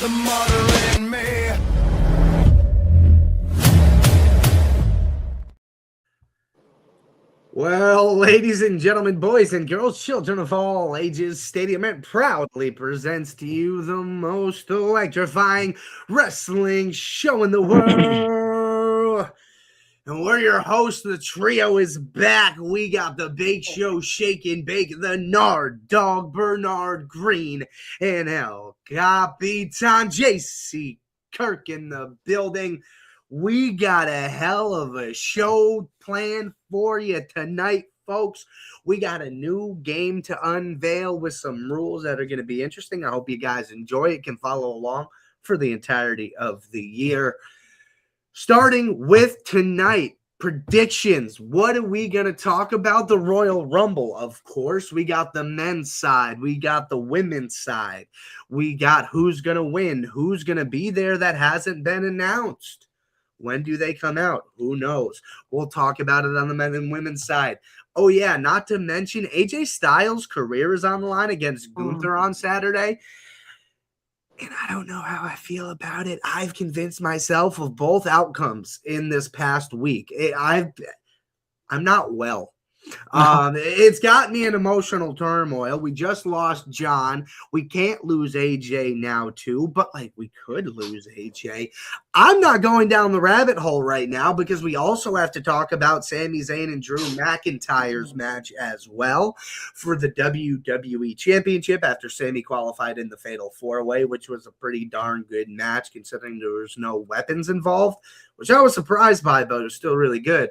the mother in me. Well, ladies and gentlemen, boys and girls, children of all ages, Stadium Rant proudly presents to you the most electrifying wrestling show in the world. And we're your hosts. The trio is back. We got the Bake Show Shake and Bake, the Nard Dog, Bernard Green, and El Capitan JC Kirk in the building. We got a hell of a show planned for you tonight, folks. We got a new game to unveil with some rules that are going to be interesting. I hope you guys enjoy it, can follow along for the entirety of the year. Starting with tonight, predictions. What are we going to talk about? The Royal Rumble, of course. We got the men's side. We got the women's side. We got who's going to win, who's going to be there that hasn't been announced. When do they come out? Who knows? We'll talk about it on the men and women's side. Oh, yeah, not to mention AJ Styles' career is on the line against Gunther on Saturday. And I don't know how I feel about it. I've convinced myself of both outcomes in this past week. I'm not well. It's got me in emotional turmoil. We just lost John. We can't lose AJ now too, but like we could lose AJ. I'm not going down the rabbit hole right now because we also have to talk about Sami Zayn and Drew McIntyre's match as well for the WWE Championship after Sami qualified in the Fatal 4-Way, which was a pretty darn good match considering there was no weapons involved, which I was surprised by, but it was still really good.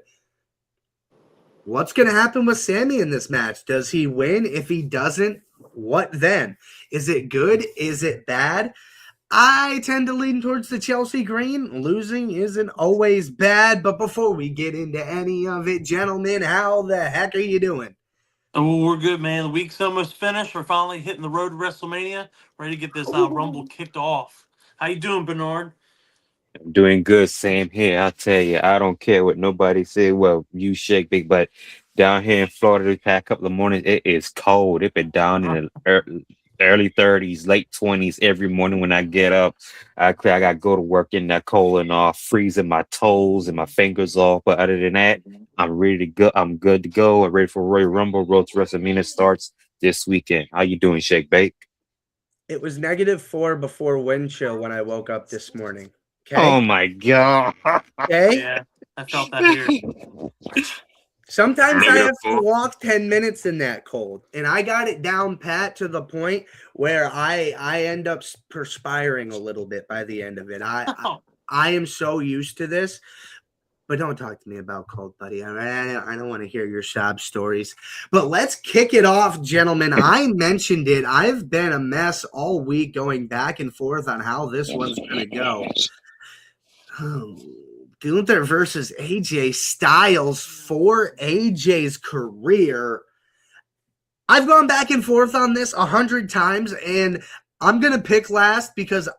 What's going to happen with Sami in this match? Does he win? If he doesn't, what then? Is it good? Is it bad? I tend to lean towards the Chelsea Green. Losing isn't always bad, but before we get into any of it, gentlemen, how the heck are you doing? Oh, we're good, man. The week's almost finished. We're finally hitting the road to WrestleMania. Ready to get this Rumble kicked off. How you doing, Bernard? I'm doing good, Sam. Here, I'll tell you, I don't care what nobody say. Well, you shake big, but down here in Florida, the past couple of mornings, it is cold. It's been down in the early 30s, late 20s every morning when I get up. I got to go to work in that cold and off, freezing my toes and my fingers off. But other than that, I'm ready to go. I'm good to go. I'm ready for Royal Rumble. Road to WrestleMania starts this weekend. How you doing, Shake Bake? It was -4 before wind chill when I woke up this morning. Okay? Oh my God. Okay? Yeah, I felt that here. Sometimes I have to walk 10 minutes in that cold, and I got it down pat to the point where I end up perspiring a little bit by the end of it. I am so used to this, but don't talk to me about cold, buddy. I don't want to hear your sob stories. But let's kick it off, gentlemen. I mentioned it. I've been a mess all week going back and forth on how this one's going to go. Gunther versus AJ Styles for AJ's career. I've gone back and forth on this 100 times, and I'm going to pick last because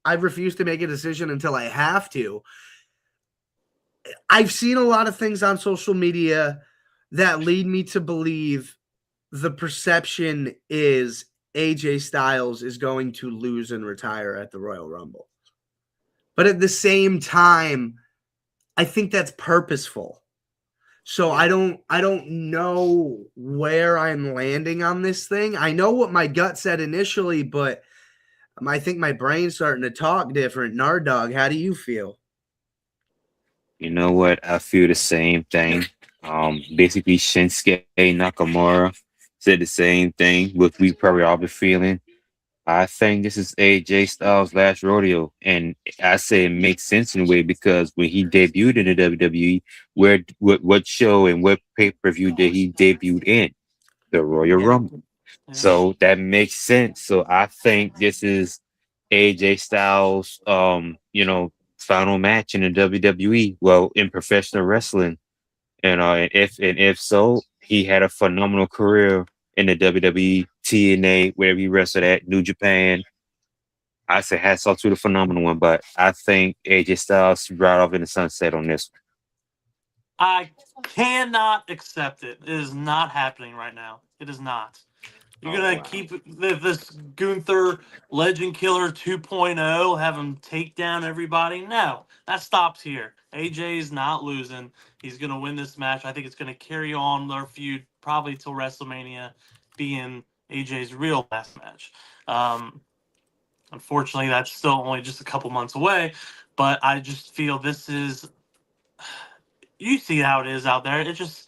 I refuse to make a decision until I have to. I've seen a lot of things on social media that lead me to believe the perception is AJ Styles is going to lose and retire at the Royal Rumble. But at the same time, I think that's purposeful. So I don't know where I'm landing on this thing. I know what my gut said initially, but I think my brain's starting to talk different. Nardog, how do you feel? You know what? I feel the same thing. Basically, Shinsuke Nakamura said the same thing, which we probably all be feeling. I think this is AJ Styles' last rodeo, and I say it makes sense in a way because when he debuted in the WWE, what show and what pay-per-view did he debut in? The Royal Rumble. Yeah. So that makes sense. So I think this is AJ Styles' final match in the WWE. Well, in professional wrestling, and if so, he had a phenomenal career in the WWE, TNA, wherever he wrestled at, New Japan. I say hats off to the phenomenal one, but I think AJ Styles right off in the sunset on this one. I cannot accept it. It is not happening right now. It is not. You're gonna keep this Gunther Legend Killer 2.0, have him take down everybody? No, that stops here. AJ's not losing. He's gonna win this match. I think it's gonna carry on their feud probably till WrestleMania, being AJ's real last match. Unfortunately, that's still only just a couple months away. But I just feel this is. You see how it is out there. It's just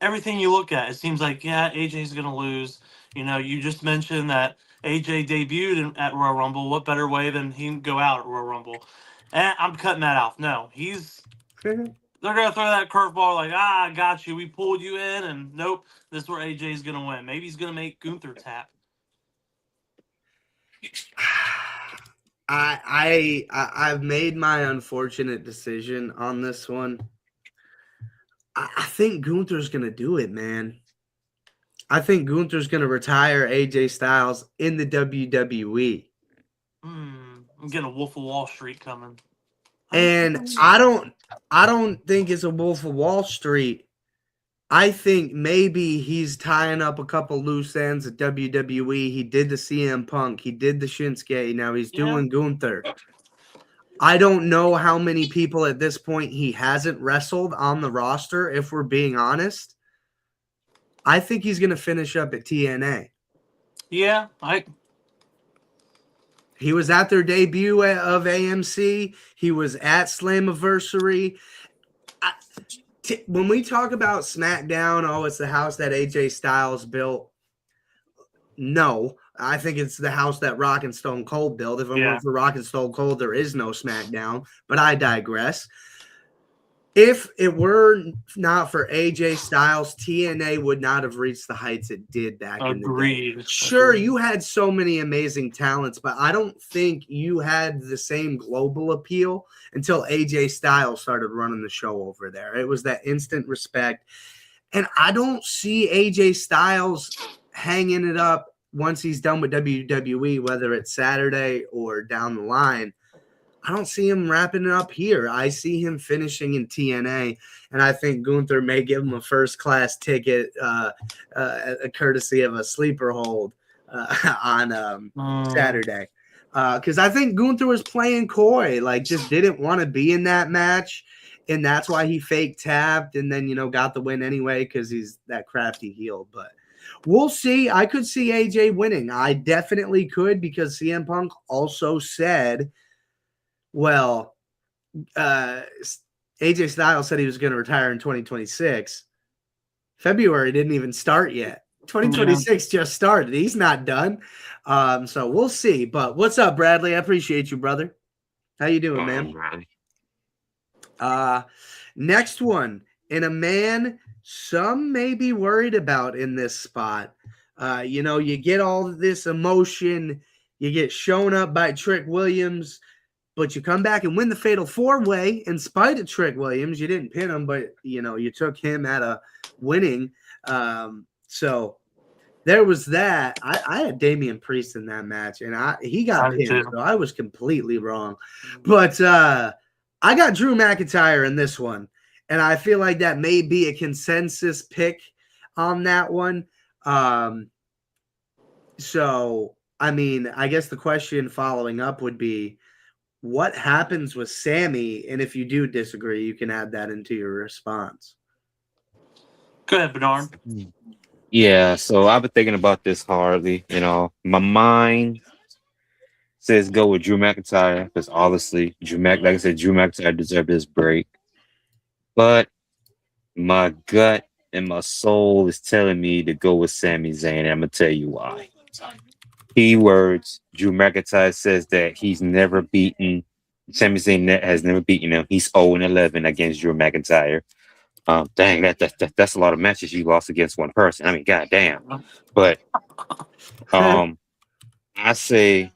everything you look at, it seems like, yeah, AJ's going to lose. You just mentioned that AJ debuted at Royal Rumble. What better way than he can go out at Royal Rumble? And I'm cutting that off. No, they're going to throw that curveball like, I got you. We pulled you in, and nope, this is where AJ's going to win. Maybe he's going to make Gunther tap. I've made my unfortunate decision on this one. I think Gunther's going to do it, man. I think Gunther's going to retire AJ Styles in the WWE. I'm getting a Wolf of Wall Street coming. And I don't think it's a Wolf of Wall Street. I think maybe he's tying up a couple loose ends at WWE. He did the CM Punk. He did the Shinsuke. Now he's doing Gunther. I don't know how many people at this point he hasn't wrestled on the roster, if we're being honest. I think he's going to finish up at TNA. Yeah, He was at their debut of AMC. He was at Slammiversary. When we talk about SmackDown, it's the house that AJ Styles built. No, I think it's the house that Rock and Stone Cold built. If it weren't for Rock and Stone Cold, there is no SmackDown. But I digress. If it were not for AJ Styles, TNA would not have reached the heights it did back in the day. Sure, you had so many amazing talents, but I don't think you had the same global appeal until AJ Styles started running the show over there. It was that instant respect. And I don't see AJ Styles hanging it up once he's done with WWE, whether it's Saturday or down the line. I don't see him wrapping it up here. I see him finishing in TNA, and I think Gunther may give him a first-class ticket, courtesy of a sleeper hold on Saturday. Because I think Gunther was playing coy, like just didn't want to be in that match, and that's why he fake tapped and then, got the win anyway because he's that crafty heel. But we'll see. I could see AJ winning. I definitely could because CM Punk also said – well, AJ Styles said he was going to retire in 2026. February didn't even start yet. 2026 just started. He's not done. So we'll see. But what's up, Bradley? I appreciate you, brother. How you doing, man? Next one. And a man some may be worried about in this spot. You get all this emotion. You get shown up by Trick Williams. But you come back and win the Fatal 4-Way in spite of Trick Williams. You didn't pin him, but, you took him at a winning. So there was that. I had Damian Priest in that match, and he got pinned, so I was completely wrong. But I got Drew McIntyre in this one, and I feel like that may be a consensus pick on that one. So, I guess the question following up would be, what happens with Sami? And if you do disagree, you can add that into your response. Go ahead, Bernard. Yeah, so I've been thinking about this hardly. My mind says go with Drew McIntyre because obviously Drew McIntyre deserved this break. But my gut and my soul is telling me to go with Sami Zayn, and I'm gonna tell you why. Keywords. Drew McIntyre says that he's never beaten. Sami Zayn has never beaten him. He's 0-11 against Drew McIntyre. Dang, that's a lot of matches you lost against one person. Goddamn. But I say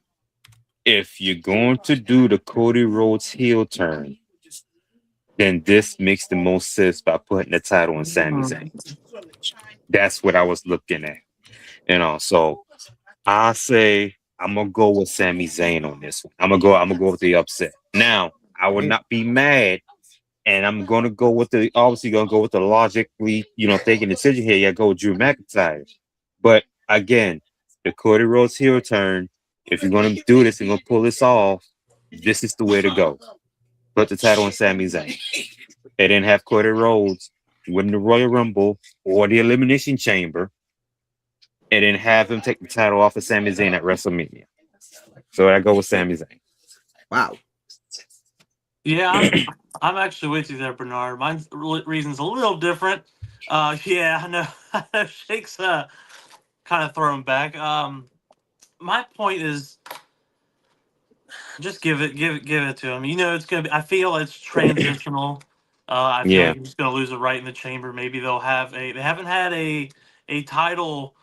if you're going to do the Cody Rhodes heel turn, then this makes the most sense by putting the title on Sami Zayn. That's what I was looking at. So I say I'm gonna go with Sami Zayn on this one. I'm gonna go with the upset. Now, I would not be mad, and I'm gonna go with the logically, thinking decision here. Yeah, go with Drew McIntyre. But again, the Cody Rhodes heel turn. If you're gonna do this and gonna pull this off, this is the way to go. Put the title on Sami Zayn. They didn't have Cody Rhodes win the Royal Rumble or the Elimination Chamber, and then have him take the title off of Sami Zayn at WrestleMania. So I go with Sami Zayn. Wow. Yeah, I'm actually with you there, Bernard. Mine's reason's a little different. Yeah, I know. I know Shake's kind of throwing back. My point is just give it to him. You know, it's gonna be. I feel it's transitional. I feel Yeah. like he's gonna lose it right in the chamber. Maybe they'll have a. They haven't had a title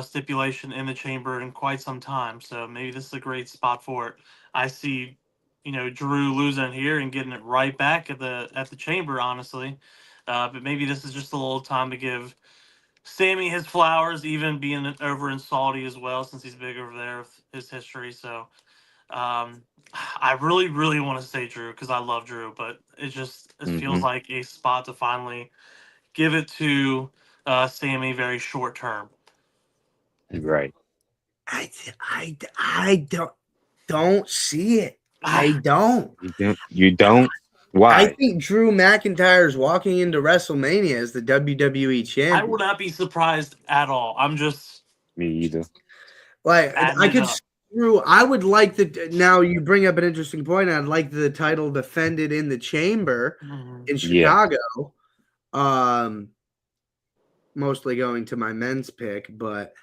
stipulation in the chamber in quite some time. So maybe this is a great spot for it. I see, you know, Drew losing here and getting it right back at the chamber. Honestly, but maybe this is just a little time to give Sami his flowers, even being over in Saudi as well, since he's big over there with his history. So. I really, really want to say Drew because I love Drew, but it feels like a spot to finally give it to Sami very short term. Right. I don't see it. I don't. You don't? Why? I think Drew McIntyre is walking into WrestleMania as the WWE champion. I would not be surprised at all. I'm just Me either. Like I could screw. I would like the. Now you bring up an interesting point. I'd like the title defended in the chamber in Chicago. Mostly going to my men's pick, but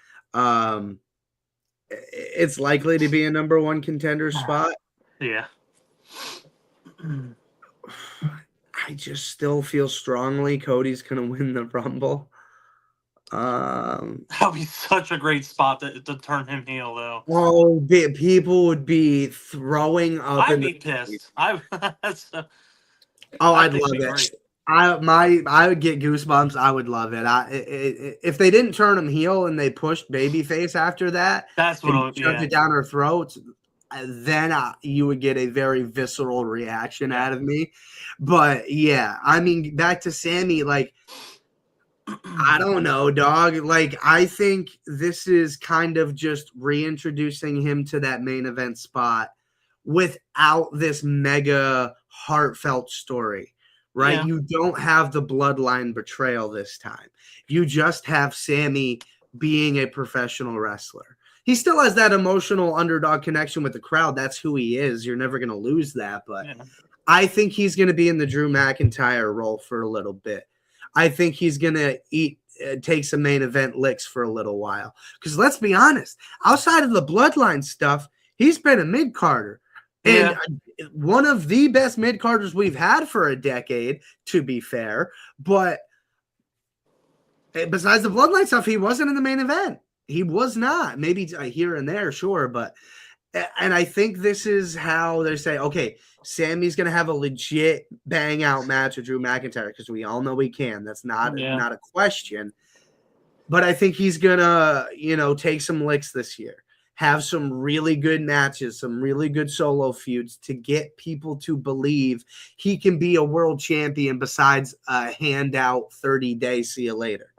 it's likely to be a number one contender spot. Yeah. I just still feel strongly Cody's gonna win the Rumble. That'd be such a great spot to turn him heel, though. Oh, people would be throwing up. I'd be pissed. I'd love it. I would get goosebumps. I would love it. If they didn't turn him heel and they pushed babyface after that, that's what shoved it down our throats. Then you would get a very visceral reaction out of me. But yeah, I mean, back to Sami, like, I don't know, dog. Like, I think this is kind of just reintroducing him to that main event spot without this mega heartfelt story, right? Yeah. You don't have the bloodline betrayal this time. You just have Sami being a professional wrestler. He still has that emotional underdog connection with the crowd. That's who he is. You're never going to lose that. But I think he's going to be in the Drew McIntyre role for a little bit. I think he's going to take some main event licks for a little while. Because let's be honest, outside of the bloodline stuff, he's been a mid-carder. And one of the best mid-carders we've had for a decade, to be fair. But besides the bloodline stuff, he wasn't in the main event. He was not. Maybe here and there, sure. And I think this is how they say, okay, Sami's going to have a legit bang-out match with Drew McIntyre because we all know he can. That's not a question. But I think he's going to, take some licks this year, have some really good matches, some really good solo feuds to get people to believe he can be a world champion besides a handout 30-day see you later.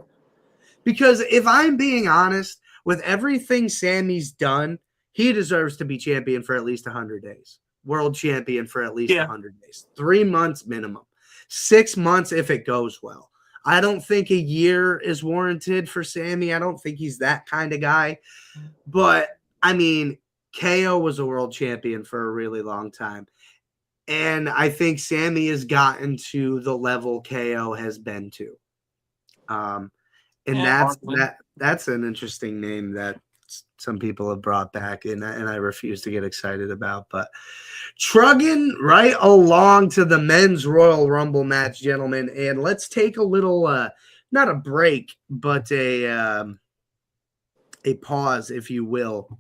Because if I'm being honest, with everything Sami's done, he deserves to be champion for at least 100 days. World champion for at least 100 days. 3 months minimum. 6 months if it goes well. I don't think a year is warranted for Sami. I don't think he's that kind of guy. But, I mean, KO was a world champion for a really long time. And I think Sami has gotten to the level KO has been to. That's an interesting name that some people have brought back, and I refuse to get excited about. But trugging right along to the men's Royal Rumble match, gentlemen, and let's take a little, not a break, but a pause, if you will,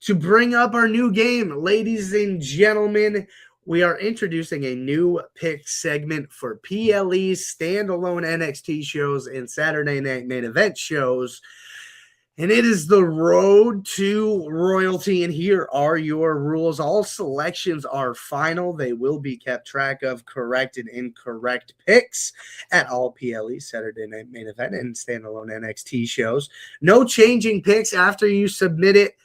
to bring up our new game. Ladies and gentlemen, we are introducing a new pick segment for PLE's standalone NXT shows and Saturday Night Main Event shows. And it is the road to royalty. And here are your rules. All selections are final. They will be kept track of. Correct and incorrect picks at all PLE, Saturday Night Main Event, and standalone NXT shows. No changing picks after you submit it.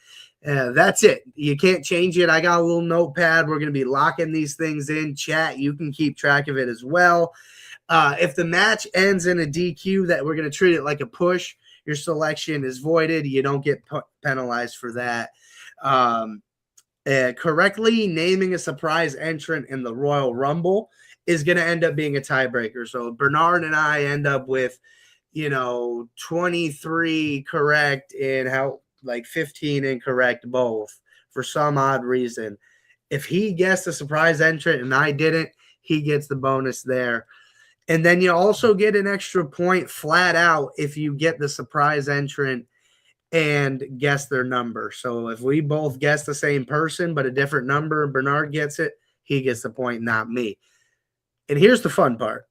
That's it. You can't change it. I got a little notepad. We're going to be locking these things in. Chat, you can keep track of it as well. If the match ends in a DQ, that we're going to treat it like a push. Your selection is voided. You don't get penalized for that. Correctly naming a surprise entrant in the Royal Rumble is going to end up being a tiebreaker. So Bernard and I end up with, 23 correct and 15 incorrect both for some odd reason. If he guessed the surprise entrant and I didn't, he gets the bonus there. And then you also get an extra point flat out if you get the surprise entrant and guess their number. So if we both guess the same person but a different number, Bernard gets it, he gets the point, not me. And here's the fun part.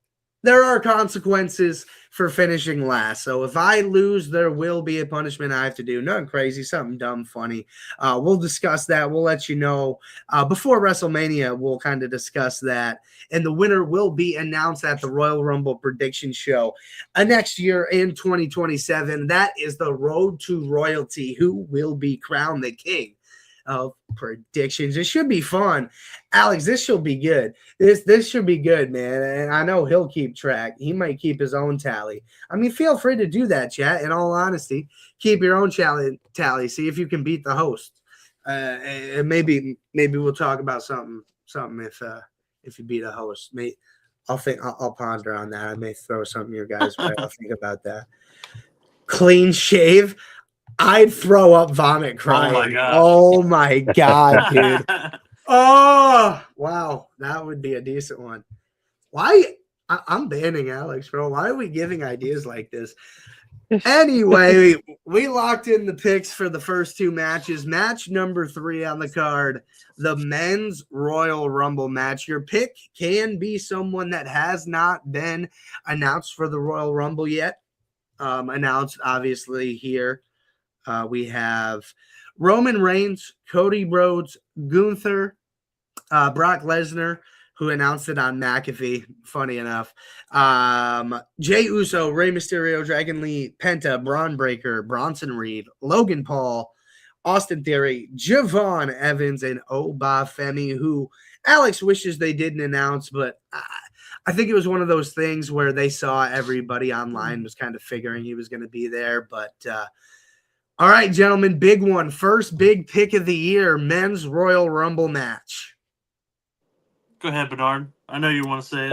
There are consequences for finishing last. So if I lose, there will be a punishment I have to do. Nothing crazy, something dumb, funny. We'll discuss that. We'll let you know. Before WrestleMania, we'll kind of discuss that. And the winner will be announced at the Royal Rumble prediction show next year in 2027. That is the road to royalty. Who will be crowned the king of predictions? It should be fun. Alex, this should be good. This should be good, man. And I know he'll keep track. He might keep his own tally. I mean, feel free to do that, chat. In all honesty, keep your own tally. See if you can beat the host. And maybe we'll talk about something if you beat a host. I'll ponder on that. I may throw something your guys' way. I'll think about that. Clean shave. I'd throw up vomit crying. Oh my god, dude. Oh, wow. That would be a decent one. Why? I'm banning Alex, bro. Why are we giving ideas like this? Anyway, we locked in the picks for the first two matches. Match number 3 on the card, the men's Royal Rumble match. Your pick can be someone that has not been announced for the Royal Rumble yet. Announced, obviously, here. We have Roman Reigns, Cody Rhodes, Gunther, Brock Lesnar, who announced it on McAfee, funny enough. Jey Uso, Rey Mysterio, Dragon Lee, Penta, Bron Breakker, Bronson Reed, Logan Paul, Austin Theory, Javon Evans, and Obafemi, who Alex wishes they didn't announce, but I think it was one of those things where they saw everybody online was kind of figuring he was going to be there, but all right, gentlemen, big one. First big pick of the year, men's Royal Rumble match. Go ahead, Bernard. I know you want to say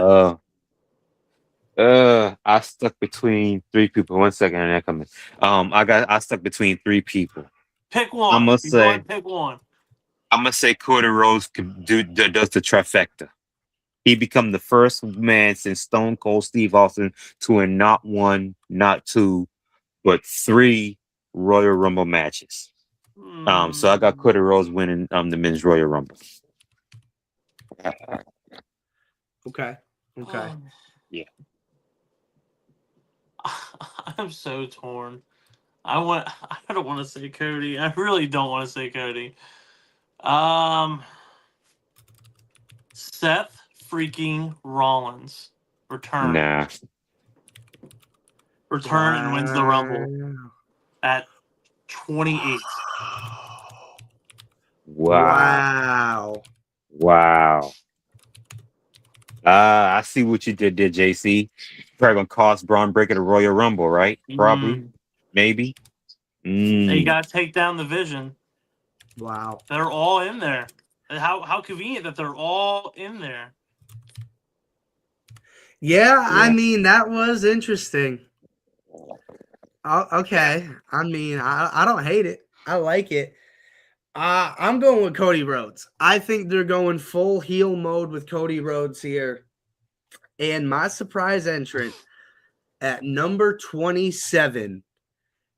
it. I stuck between 3 people. 1 second, and they're coming. I stuck between 3 people. Pick one. I'm Pick one. gonna say Cody Rhodes does the trifecta. He become the first man since Stone Cold Steve Austin to win not 1, not 2, but 3 Royal Rumble matches. So I got Cody Rhodes winning the men's Royal Rumble. Okay. Yeah. I'm so torn. I don't want to say Cody. I really don't want to say Cody. Seth freaking Rollins return and wins the Rumble at 28. Wow. I see what you did there, JC. Probably gonna cost Bron Breakker the Royal Rumble, right? Probably. Maybe. You gotta take down the Vision. Wow. They're all in there. How convenient that they're all in there. Yeah, I mean, that was interesting. Okay. I mean, I don't hate it. I like it. I'm going with Cody Rhodes. I think they're going full heel mode with Cody Rhodes here. And my surprise entrant at number 27,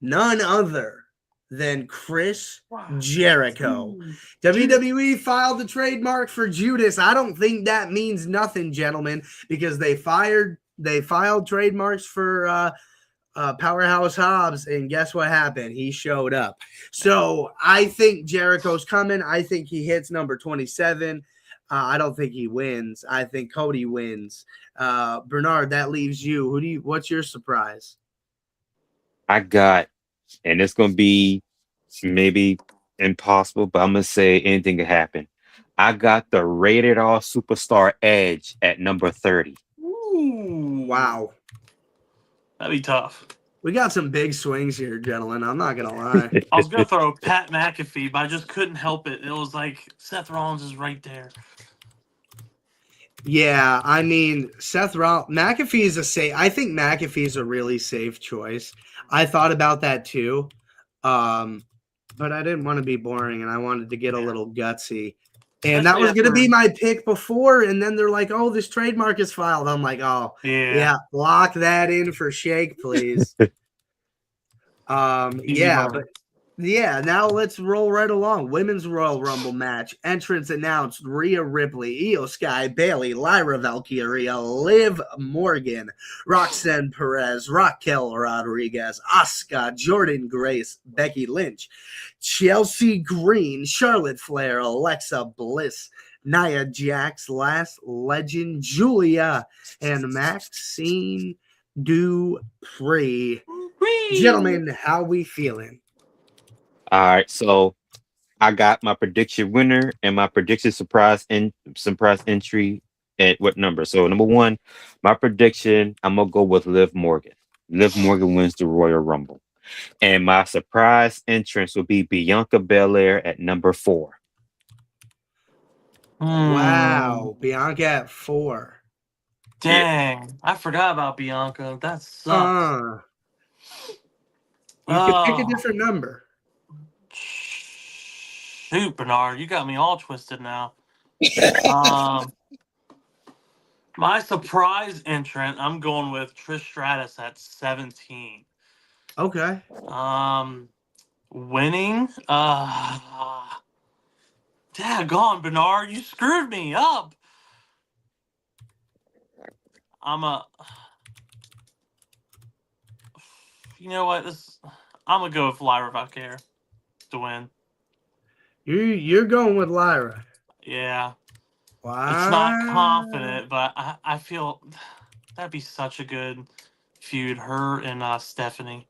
none other than Chris Jericho. WWE filed the trademark for Judas. I don't think that means nothing, gentlemen, because they filed trademarks for Powerhouse Hobbs, and guess what happened? He showed up. So I think Jericho's coming. I think he hits number 27. I don't think he wins. I think Cody wins. Bernard, that leaves you. What's your surprise? I got, and it's gonna be maybe impossible, but I'm gonna say anything can happen. I got the rated R superstar Edge at number 30. Ooh, Wow. that'd be tough. We got some big swings here, gentlemen. I'm not going to lie. I was gonna throw Pat McAfee, but I just couldn't help it. It was like Seth Rollins is right there. Yeah, I mean, Seth Rollins, McAfee is a safe. I think McAfee is a really safe choice. I thought about that too, but I didn't want to be boring, and I wanted to get a little gutsy. And that was going to be my pick before, and then they're like, "Oh, this trademark is filed." I'm like, "Oh, yeah, lock that in for Shake, please." Now let's roll right along. Women's Royal Rumble match. Entrants announced: Rhea Ripley, IYO SKY, Bayley, Lyra Valkyria, Liv Morgan, Roxanne Perez, Raquel Rodriguez, Asuka, Jordan Grace, Becky Lynch, Chelsea Green, Charlotte Flair, Alexa Bliss, Nia Jax, Last Legend, Julia, and Maxine Dupree. Gentlemen, how we feeling? All right, so I got my prediction winner and my prediction surprise entry at what number? So number one, my prediction, I'm gonna go with Liv Morgan. Liv Morgan wins the Royal Rumble. And my surprise entrance will be Bianca Belair at number 4. Wow, Bianca at 4. Dang, I forgot about Bianca. That sucks. You could pick a different number. Shoot, Bernard, you got me all twisted now. My surprise entrant, I'm going with Trish Stratus at 17. Okay. Winning. Daggone, Bernard, you screwed me up. You know what? I'm gonna go with Lyra Valkyria to win. You're going with Lyra. Yeah. Wow. It's not confident, but I feel that'd be such a good feud. Her and Stephanie.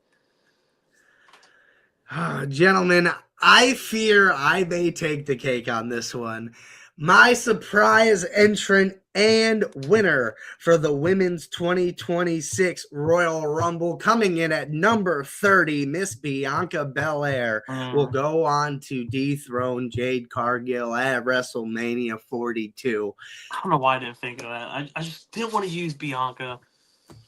Gentlemen, I fear I may take the cake on this one. My surprise entrant and winner for the Women's 2026 Royal Rumble, coming in at number 30, Miss Bianca Belair, will go on to dethrone Jade Cargill at WrestleMania 42. I don't know why I didn't think of that. I just didn't want to use Bianca.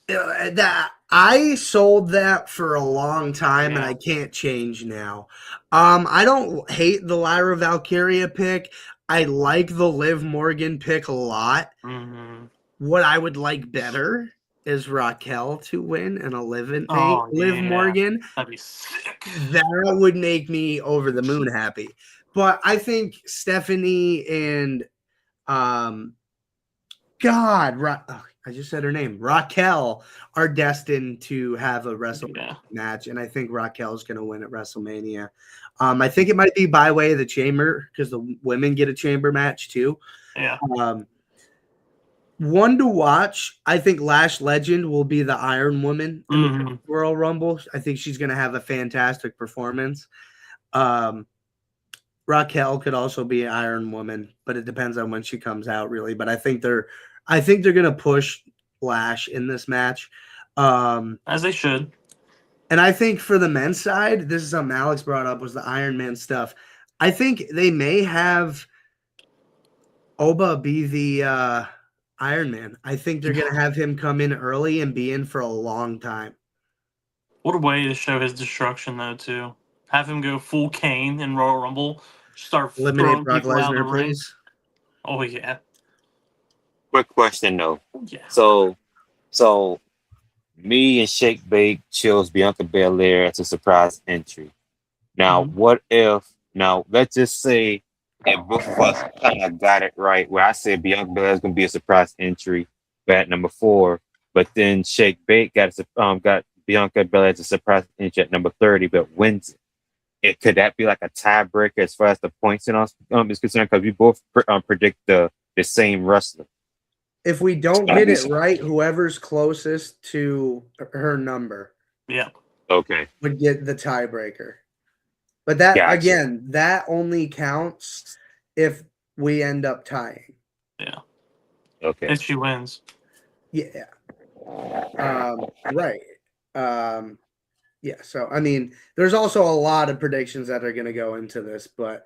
That I sold that for a long time, and I can't change now. I don't hate the Lyra Valkyria pick. I like the Liv Morgan pick a lot. Mm-hmm. What I would like better is Raquel to win and Liv Morgan. That'd be sick. That would make me over the moon happy. But I think Stephanie and I just said her name. Raquel are destined to have a WrestleMania match, and I think Raquel's going to win at WrestleMania. I think it might be by way of the chamber because the women get a chamber match too. Yeah. One to watch. I think Lash Legend will be the Iron Woman in the Royal Rumble. I think she's going to have a fantastic performance. Raquel could also be an Iron Woman, but it depends on when she comes out, really. But I think they're going to push Lash in this match, as they should. And I think for the men's side, this is something Alex brought up, was the Iron Man stuff. I think they may have Oba be the Iron Man. I think they're going to have him come in early and be in for a long time. What a way to show his destruction, though, too. Have him go full Kane in Royal Rumble. Start eliminate Brock Lesnar, please. Oh, yeah. Quick question, though. Yeah. So me and Shake Bake chose Bianca Belair as a surprise entry. Now, what if? Now, let's just say if both of us kind of got it right, where I said Bianca Belair is going to be a surprise entry at number 4, but then Shake Bake got Bianca Belair as a surprise entrant at number 30, but wins it. Could that be like a tiebreaker as far as the points and all is concerned? Because we both predict the same wrestler. If we don't get it right, whoever's closest to her number would get the tiebreaker. But that again, that only counts if we end up tying. Yeah. Okay. If she wins. Yeah. Right. Yeah. So I mean, there's also a lot of predictions that are going to go into this, but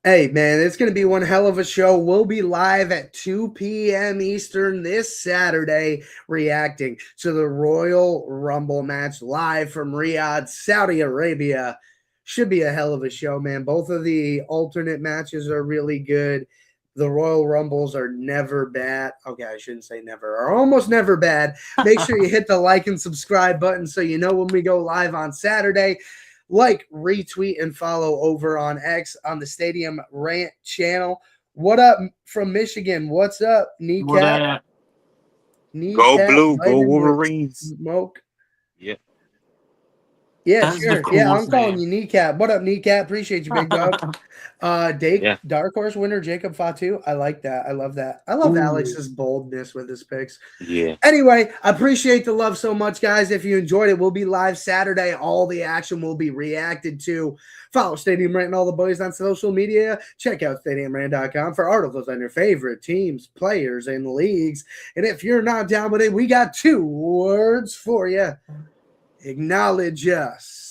hey, man, it's going to be one hell of a show. We'll be live at 2 p.m. Eastern this Saturday, reacting to the Royal Rumble match live from Riyadh, Saudi Arabia. Should be a hell of a show, man. Both of the alternate matches are really good. The Royal Rumbles are never bad. Okay, I shouldn't say never. Are almost never bad. Make sure you hit the like and subscribe button so you know when we go live on Saturday. Like, retweet, and follow over on X on the Stadium Rant channel. What up from Michigan? What's up, Kneecap? Go blue, go Wolverines. Smoke. Yep. Yeah, sure. Yeah, I'm calling you Kneecap. What up, Kneecap? Appreciate you, big dog. Dark Horse winner, Jacob Fatu. I like that. I love that. I love Alex's boldness with his picks. Yeah. Anyway, I appreciate the love so much, guys. If you enjoyed it, we'll be live Saturday. All the action will be reacted to. Follow Stadium Rant and all the boys on social media. Check out stadiumrant.com for articles on your favorite teams, players, and leagues. And if you're not down with it, we got 2 words for you. Acknowledge us.